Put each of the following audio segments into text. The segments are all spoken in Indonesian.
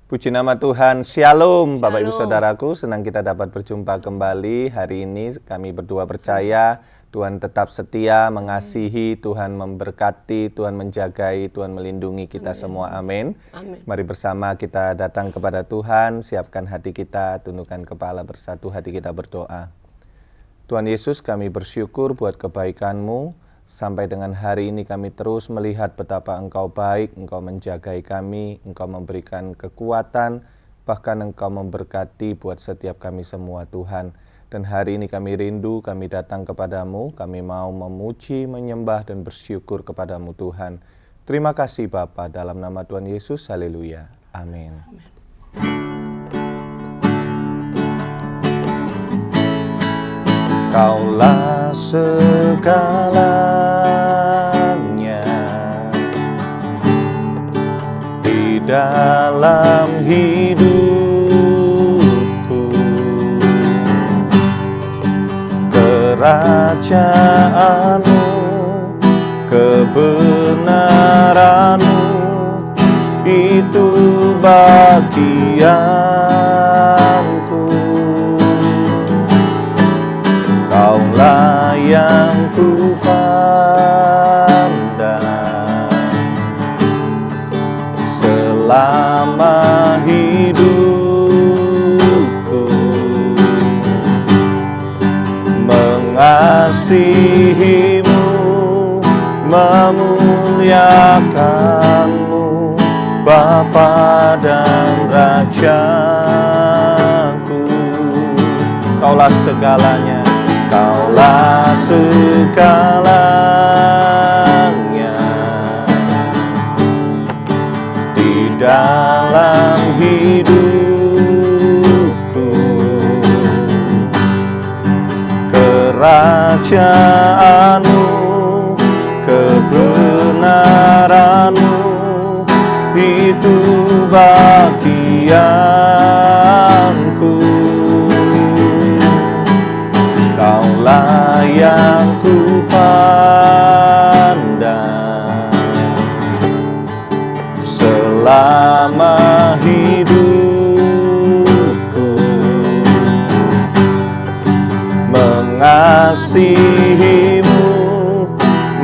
Puji nama Tuhan, Shalom Bapak Ibu Saudaraku, senang kita dapat berjumpa kembali. Hari ini kami berdua percaya Tuhan tetap setia, mengasihi, Tuhan memberkati, Tuhan menjagai, Tuhan melindungi kita semua, amin. Mari bersama kita datang kepada Tuhan, siapkan hati kita, tundukkan kepala, bersatu hati kita berdoa. Tuhan Yesus, kami bersyukur buat kebaikan-Mu. Sampai dengan hari ini kami terus melihat betapa Engkau baik, Engkau menjagai kami, Engkau memberikan kekuatan, bahkan Engkau memberkati buat setiap kami semua Tuhan. Dan hari ini kami rindu, kami datang kepadamu, kami mau memuji, menyembah dan bersyukur kepadamu Tuhan. Terima kasih Bapa, dalam nama Tuhan Yesus, haleluya, amin. Kaulah segalanya di dalam hidupku, kerajaan-Mu, kebenaran-Mu, itu bagianku. Kaulah yang ku pandang selama hidupku, mengasihi-Mu, memuliakan-Mu, Bapa dan Rajaku. Kaulah segalanya, Kaulah segalanya di dalam hidupku, kerajaan-Mu, kebenaran-Mu, itu bagianku. Kaulah yang ku pandang selama hidupku, mengasihi-Mu,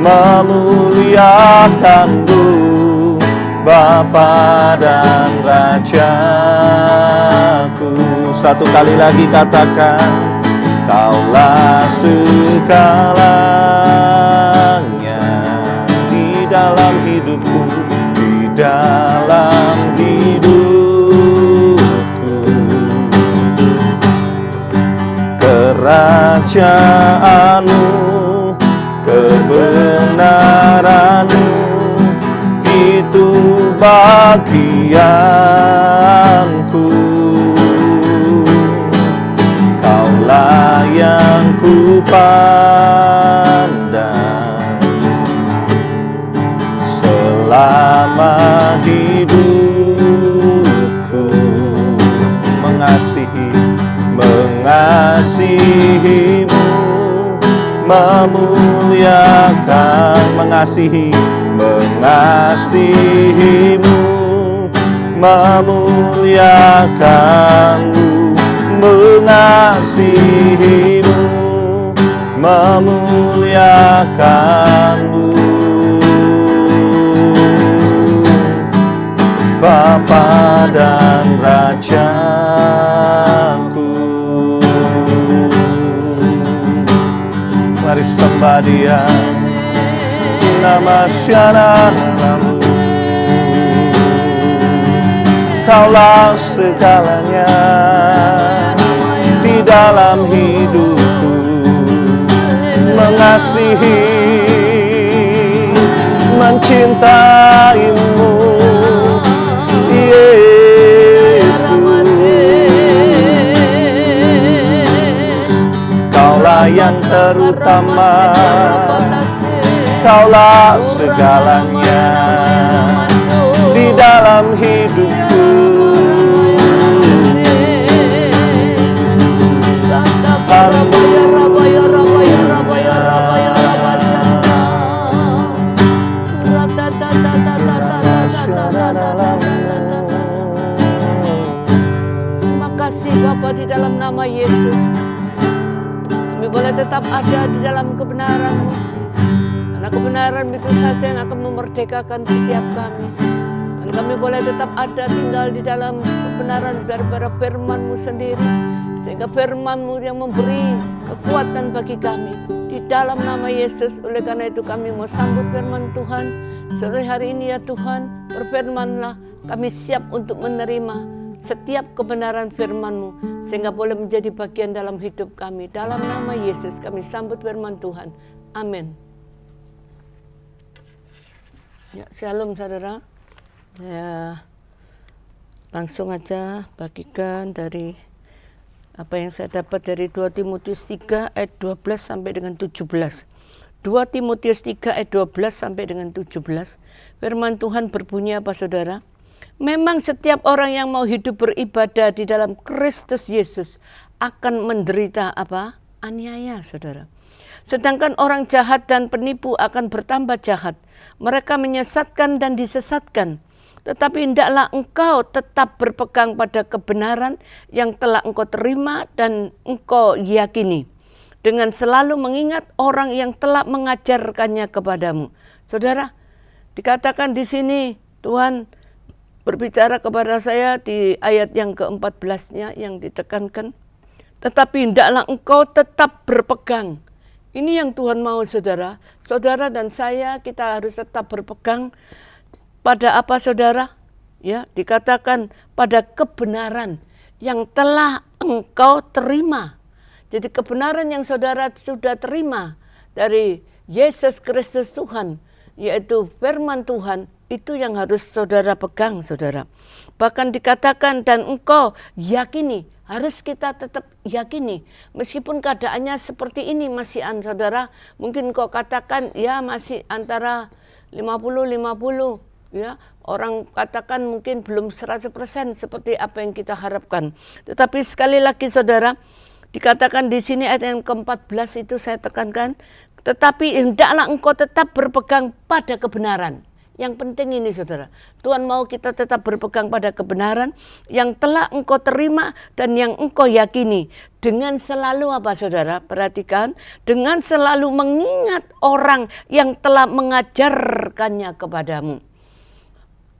memuliakan-Mu, Bapa dan Rajaku. Satu kali lagi katakan, Kaulah segalanya di dalam hidupku, di dalam hidupku, kerajaan-Mu, kebenaran-Mu, itu bagianku. Kaulah yang ku pandang selama hidupku, mengasihi-Mu, mengasihi-Mu, memuliakan-Mu, mengasihi-Mu, memuliakan-Mu, Bapa dan Rajaku. Mari sembah Dia, nama syaranamu. Kaulah segalanya di dalam hidupku, mengasihi, mencintai-Mu, Yesus. Kaulah yang terutama, Kaulah segalanya di dalam hidupku. Yesus. Kami boleh tetap ada di dalam kebenaran-Mu. Karena kebenaran itu saja yang akan memerdekakan setiap kami. Dan kami boleh tetap ada tinggal di dalam kebenaran daripada firman-Mu sendiri. Sehingga firman-Mu yang memberi kekuatan bagi kami. Di dalam nama Yesus, oleh karena itu kami mau sambut firman Tuhan. Sore hari ini ya Tuhan, berfirman-Lah, kami siap untuk menerima setiap kebenaran firman-Mu. Sehingga boleh menjadi bagian dalam hidup kami. Dalam nama Yesus kami sambut firman Tuhan. Amin. Ya, shalom saudara. Ya, langsung aja bagikan dari apa yang saya dapat dari 2 Timotius 3 ayat 12 sampai dengan 17. 2 Timotius 3 ayat 12 sampai dengan 17. Firman Tuhan berbunyi apa saudara? Memang setiap orang yang mau hidup beribadah di dalam Kristus Yesus akan menderita apa? Aniaya saudara. Sedangkan orang jahat dan penipu akan bertambah jahat. Mereka menyesatkan dan disesatkan. Tetapi hendaklah engkau tetap berpegang pada kebenaran yang telah engkau terima dan engkau yakini. Dengan selalu mengingat orang yang telah mengajarkannya kepadamu. Saudara, dikatakan di sini Tuhan berbicara kepada saya di ayat yang ke-14-nya yang ditekankan. Tetapi hendaklah engkau tetap berpegang. Ini yang Tuhan mau saudara. Saudara dan saya kita harus tetap berpegang pada apa saudara? Ya, dikatakan pada kebenaran yang telah engkau terima. Jadi kebenaran yang saudara sudah terima dari Yesus Kristus Tuhan, yaitu firman Tuhan, itu yang harus saudara pegang saudara. Bahkan dikatakan dan engkau yakini, harus kita tetap yakini. Meskipun keadaannya seperti ini masih saudara, mungkin kau katakan ya masih antara 50-50. Ya, orang katakan mungkin belum 100% seperti apa yang kita harapkan. Tetapi sekali lagi saudara, dikatakan di sini ayat yang ke-14 itu saya tekankan, tetapi hendaklah engkau tetap berpegang pada kebenaran. Yang penting ini saudara, Tuhan mau kita tetap berpegang pada kebenaran yang telah engkau terima dan yang engkau yakini. Dengan selalu apa saudara? Perhatikan, dengan selalu mengingat orang yang telah mengajarkannya kepadamu.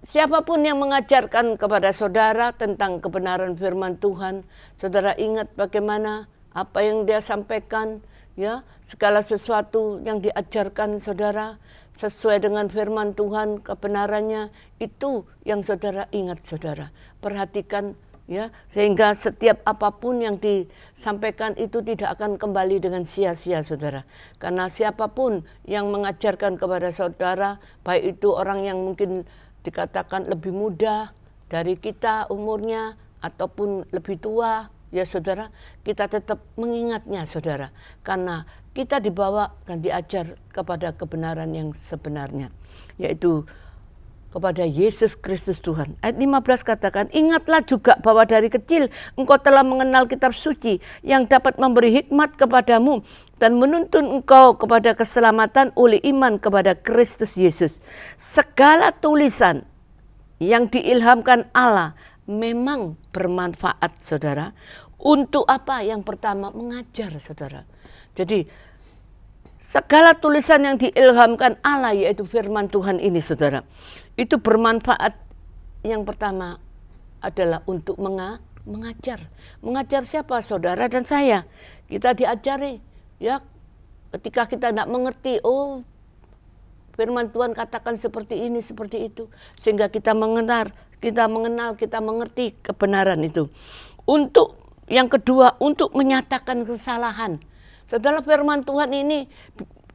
Siapapun yang mengajarkan kepada saudara tentang kebenaran firman Tuhan, saudara ingat bagaimana apa yang dia sampaikan, ya, segala sesuatu yang diajarkan saudara sesuai dengan firman Tuhan, kebenarannya itu yang saudara ingat saudara. Perhatikan ya, sehingga setiap apapun yang disampaikan itu tidak akan kembali dengan sia-sia saudara. Karena siapapun yang mengajarkan kepada saudara, baik itu orang yang mungkin dikatakan lebih muda dari kita umurnya ataupun lebih tua, ya saudara, kita tetap mengingatnya saudara. Karena kita dibawa dan diajar kepada kebenaran yang sebenarnya, yaitu kepada Yesus Kristus Tuhan. Ayat 15 katakan, ingatlah juga bahwa dari kecil engkau telah mengenal kitab suci yang dapat memberi hikmat kepadamu dan menuntun engkau kepada keselamatan oleh iman kepada Kristus Yesus. Segala tulisan yang diilhamkan Allah memang bermanfaat saudara. Untuk apa? Yang pertama mengajar saudara. Jadi segala tulisan yang diilhamkan Allah yaitu firman Tuhan ini saudara, itu bermanfaat. Yang pertama adalah untuk mengajar. Mengajar siapa? Saudara dan saya. Kita diajari. Ya, ketika kita tidak mengerti, oh firman Tuhan katakan seperti ini, seperti itu. Sehingga kita mengenal, kita mengerti kebenaran itu. Untuk yang kedua, untuk menyatakan kesalahan. Saudara, firman Tuhan ini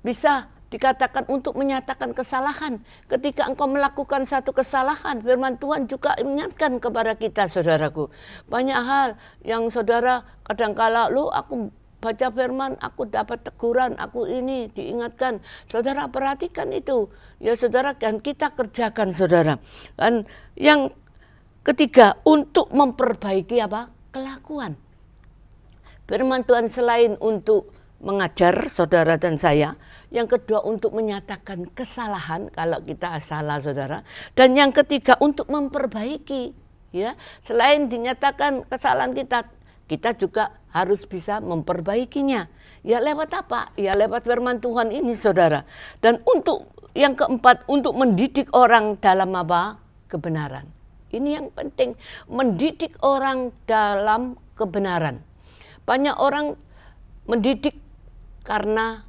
bisa dikatakan untuk menyatakan kesalahan. Ketika engkau melakukan satu kesalahan, firman Tuhan juga ingatkan kepada kita, saudaraku. Banyak hal yang saudara kadangkala, aku baca firman, aku dapat teguran, aku ini diingatkan. Saudara perhatikan itu. Ya saudara, dan kita kerjakan saudara. Dan yang ketiga, untuk memperbaiki apa? Kelakuan. Firman Tuhan selain untuk mengajar saudara dan saya, yang kedua untuk menyatakan kesalahan kalau kita salah saudara, dan yang ketiga untuk memperbaiki. Ya, selain dinyatakan kesalahan kita juga harus bisa memperbaikinya. Ya lewat apa? Ya lewat firman Tuhan ini, saudara. Dan untuk yang keempat, untuk mendidik orang dalam apa? Kebenaran. Ini yang penting, mendidik orang dalam kebenaran. Banyak orang mendidik karena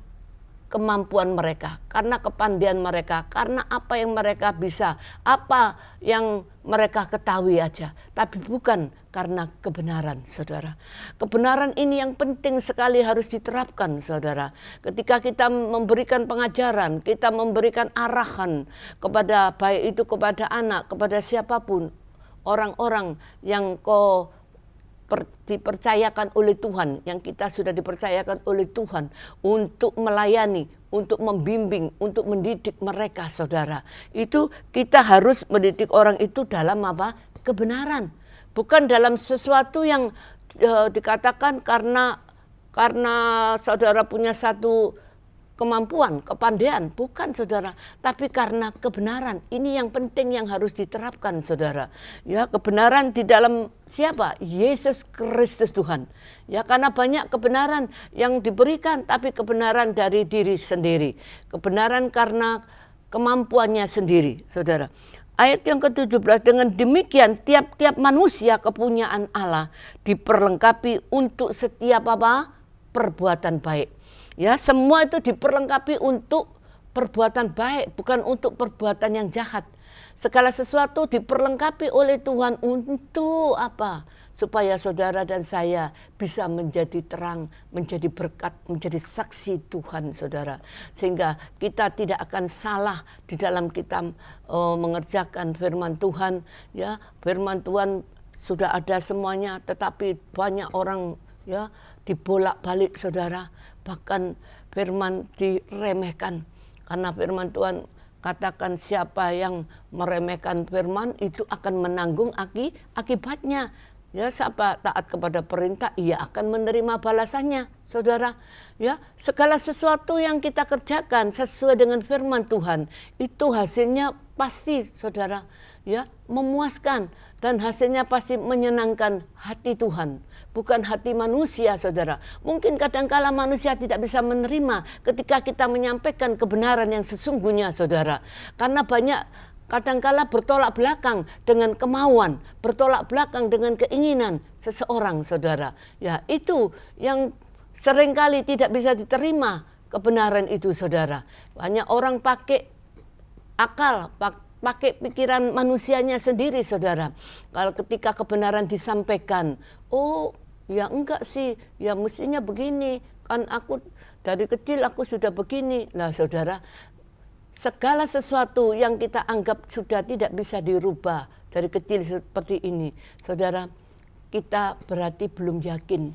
kemampuan mereka, karena kepandaian mereka, karena apa yang mereka bisa, apa yang mereka ketahui aja. Tapi bukan karena kebenaran, saudara. Kebenaran ini yang penting sekali harus diterapkan, saudara. Ketika kita memberikan pengajaran, kita memberikan arahan kepada, baik itu kepada anak, kepada siapapun, orang-orang yang dipercayakan oleh Tuhan, yang kita sudah dipercayakan oleh Tuhan untuk melayani, untuk membimbing, untuk mendidik mereka, saudara. Itu kita harus mendidik orang itu dalam apa? Kebenaran. Bukan dalam sesuatu yang dikatakan karena saudara punya satu kemampuan, kepandaian, bukan, saudara, tapi karena kebenaran. Ini yang penting yang harus diterapkan, saudara. Ya, kebenaran di dalam siapa? Yesus Kristus Tuhan. Ya, karena banyak kebenaran yang diberikan, tapi kebenaran dari diri sendiri. Kebenaran karena kemampuannya sendiri, saudara. Ayat yang ke-17, dengan demikian tiap-tiap manusia kepunyaan Allah diperlengkapi untuk setiap apa? Perbuatan baik. Ya, semua itu diperlengkapi untuk perbuatan baik, bukan untuk perbuatan yang jahat. Segala sesuatu diperlengkapi oleh Tuhan untuk apa? Supaya saudara dan saya bisa menjadi terang, menjadi berkat, menjadi saksi Tuhan, saudara. Sehingga kita tidak akan salah di dalam kita mengerjakan firman Tuhan. Ya, firman Tuhan sudah ada semuanya, tetapi banyak orang ya dibolak-balik, saudara. Bahkan firman diremehkan, karena firman Tuhan katakan siapa yang meremehkan firman itu akan menanggung akibatnya. Ya, siapa taat kepada perintah, ia akan menerima balasannya, saudara. Ya, segala sesuatu yang kita kerjakan sesuai dengan firman Tuhan itu hasilnya pasti, saudara, ya, memuaskan, dan hasilnya pasti menyenangkan hati Tuhan, bukan hati manusia, saudara. Mungkin kadangkala manusia tidak bisa menerima ketika kita menyampaikan kebenaran yang sesungguhnya, saudara. Karena banyak kadangkala bertolak belakang dengan kemauan, bertolak belakang dengan keinginan seseorang, saudara. Ya, itu yang seringkali tidak bisa diterima kebenaran itu, saudara. Banyak orang pakai akal, pakai pikiran manusianya sendiri, saudara. Kalau ketika kebenaran disampaikan, oh ya enggak sih, ya mestinya begini, kan aku dari kecil aku sudah begini. Nah, saudara, segala sesuatu yang kita anggap sudah tidak bisa dirubah dari kecil seperti ini, saudara, kita berarti belum yakin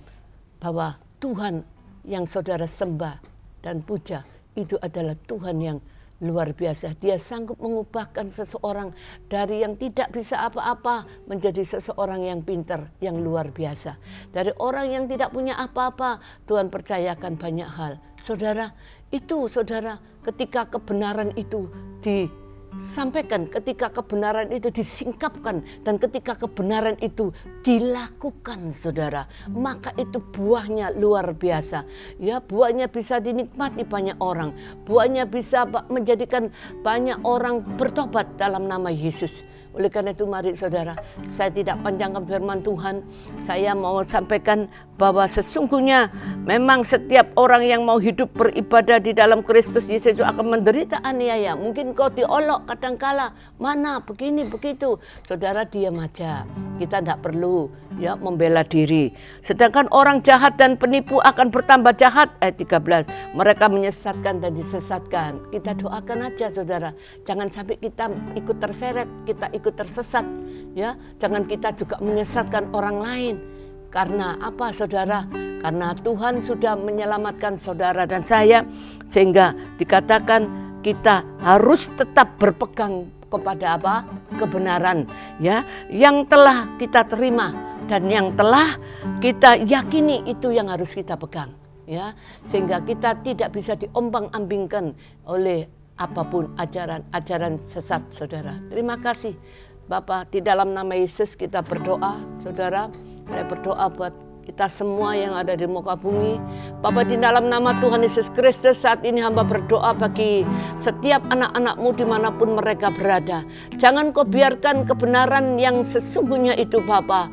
bahwa Tuhan yang saudara sembah dan puja itu adalah Tuhan yang luar biasa. Dia sanggup mengubahkan seseorang dari yang tidak bisa apa-apa menjadi seseorang yang pintar, yang luar biasa. Dari orang yang tidak punya apa-apa, Tuhan percayakan banyak hal. Saudara, itu saudara, ketika kebenaran itu disampaikan, ketika kebenaran itu disingkapkan, dan ketika kebenaran itu dilakukan, saudara, maka itu buahnya luar biasa. Ya, buahnya bisa dinikmati banyak orang, buahnya bisa menjadikan banyak orang bertobat dalam nama Yesus. Oleh karena itu mari saudara, saya tidak panjangkan firman Tuhan, saya mau sampaikan bahwa sesungguhnya memang setiap orang yang mau hidup beribadah di dalam Kristus Yesus itu akan menderita aniaya. Mungkin kau diolok kadangkala, mana begini begitu. Saudara, diam aja, kita tidak perlu ya membela diri. Sedangkan orang jahat dan penipu akan bertambah jahat. Ayat 13, mereka menyesatkan dan disesatkan. Kita doakan aja, saudara, jangan sampai kita ikut terseret, kita ikut tersesat, ya. Jangan kita juga menyesatkan orang lain. Karena apa, saudara? Karena Tuhan sudah menyelamatkan saudara dan saya, sehingga dikatakan kita harus tetap berpegang kepada apa? Kebenaran, ya, yang telah kita terima dan yang telah kita yakini, itu yang harus kita pegang, ya, sehingga kita tidak bisa diombang-ambingkan oleh apapun ajaran-ajaran sesat, saudara. Terima kasih Bapak, di dalam nama Yesus kita berdoa, saudara. Saya berdoa buat kita semua yang ada di muka bumi. Bapa, di dalam nama Tuhan Yesus Kristus, saat ini hamba berdoa bagi setiap anak-anak-Mu dimanapun mereka berada. Jangan Kau biarkan kebenaran yang sesungguhnya itu Bapa,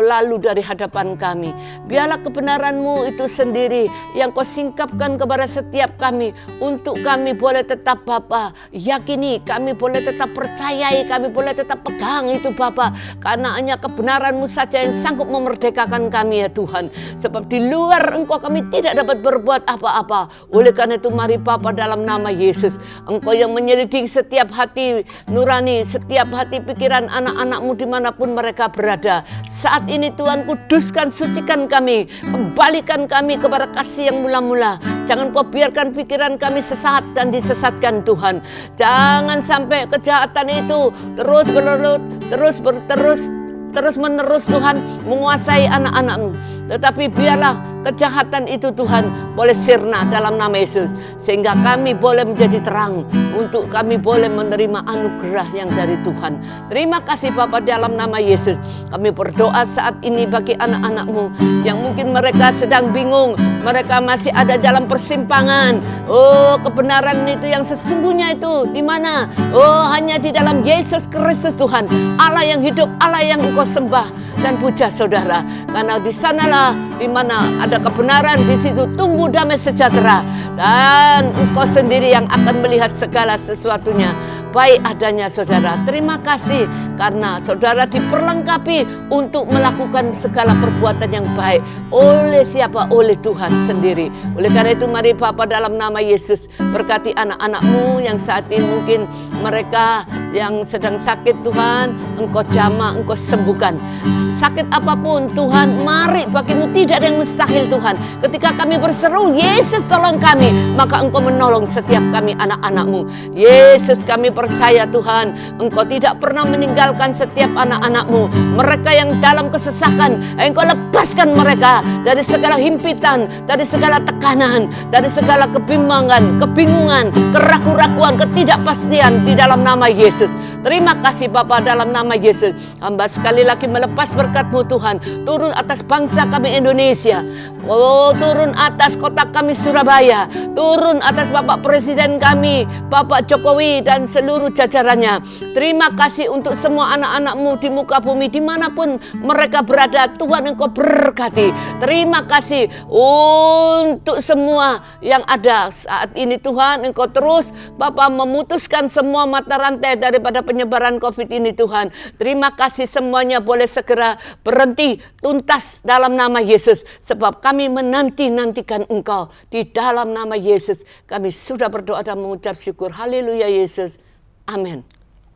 lalu dari hadapan kami. Biarlah kebenaran-Mu itu sendiri yang Kau singkapkan kepada setiap kami, untuk kami boleh tetap Bapa yakini, kami boleh tetap percayai, kami boleh tetap pegang itu Bapa, karena hanya kebenaran-Mu saja yang sanggup memerdekakan kami ya Tuhan. Sebab di luar Engkau kami tidak dapat berbuat apa-apa. Oleh karena itu mari Bapa, dalam nama Yesus, Engkau yang menyelidiki setiap hati nurani, setiap hati pikiran anak-anak-Mu dimanapun mereka berada. Saat ini Tuhan, kuduskan, sucikan kami, kembalikan kami kepada kasih yang mula-mula. Jangan Kau biarkan pikiran kami sesat dan disesatkan Tuhan. Jangan sampai kejahatan itu terus menerus Tuhan menguasai anak-anak-Mu. Tetapi biarlah kejahatan itu Tuhan boleh sirna dalam nama Yesus, sehingga kami boleh menjadi terang, untuk kami boleh menerima anugerah yang dari Tuhan. Terima kasih Bapa, dalam nama Yesus kami berdoa saat ini bagi anak-anak-Mu yang mungkin mereka sedang bingung, mereka masih ada dalam persimpangan. Kebenaran itu yang sesungguhnya itu di mana? Hanya di dalam Yesus Kristus Tuhan, Allah yang hidup, Allah yang Engkau sembah dan puja saudara. Karena di sanalah di mana ada kebenaran, di situ tumbuh damai sejahtera, dan Engkau sendiri yang akan melihat segala sesuatunya baik adanya saudara. Terima kasih karena saudara diperlengkapi untuk melakukan segala perbuatan yang baik. Oleh siapa? Oleh Tuhan sendiri. Oleh karena itu mari Bapa, dalam nama Yesus berkati anak-anak-Mu yang saat ini mungkin mereka yang sedang sakit Tuhan, Engkau jamah, Engkau sembuhkan. Sakit apapun Tuhan, mari bagimu tidak ada yang mustahil Tuhan. Ketika kami berseru, Yesus tolong kami, maka Engkau menolong setiap kami anak-anak-Mu. Yesus, kami percaya Tuhan, Engkau tidak pernah meninggalkan setiap anak-anak-Mu. Mereka yang dalam kesesakan, Engkau lepaskan mereka dari segala himpitan, dari segala tekanan, dari segala kebimbangan, kebingungan, keraguan-raguan, ketidakpastian di dalam nama Yesus. Terima kasih Bapa, dalam nama Yesus hamba sekali lagi melepas berkat-Mu Tuhan, turun atas bangsa kami Indonesia, turun atas kota kami Surabaya, turun atas Bapak Presiden kami Bapak Jokowi dan seluruh jajarannya. Terima kasih untuk semua anak-anak-Mu di muka bumi dimanapun mereka berada, Tuhan Engkau berkati. Terima kasih untuk semua yang ada saat ini Tuhan, Engkau terus Bapak memutuskan semua mata rantai daripada penyebaran COVID ini Tuhan. Terima kasih, semuanya boleh segera berhenti tuntas dalam nama Yesus, sebab kami menanti-nantikan Engkau. Di dalam nama Yesus kami sudah berdoa dan mengucap syukur. Haleluya Yesus. Amin.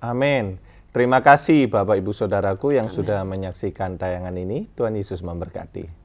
Amin. Terima kasih Bapak Ibu Saudaraku yang sudah menyaksikan tayangan ini. Tuhan Yesus memberkati.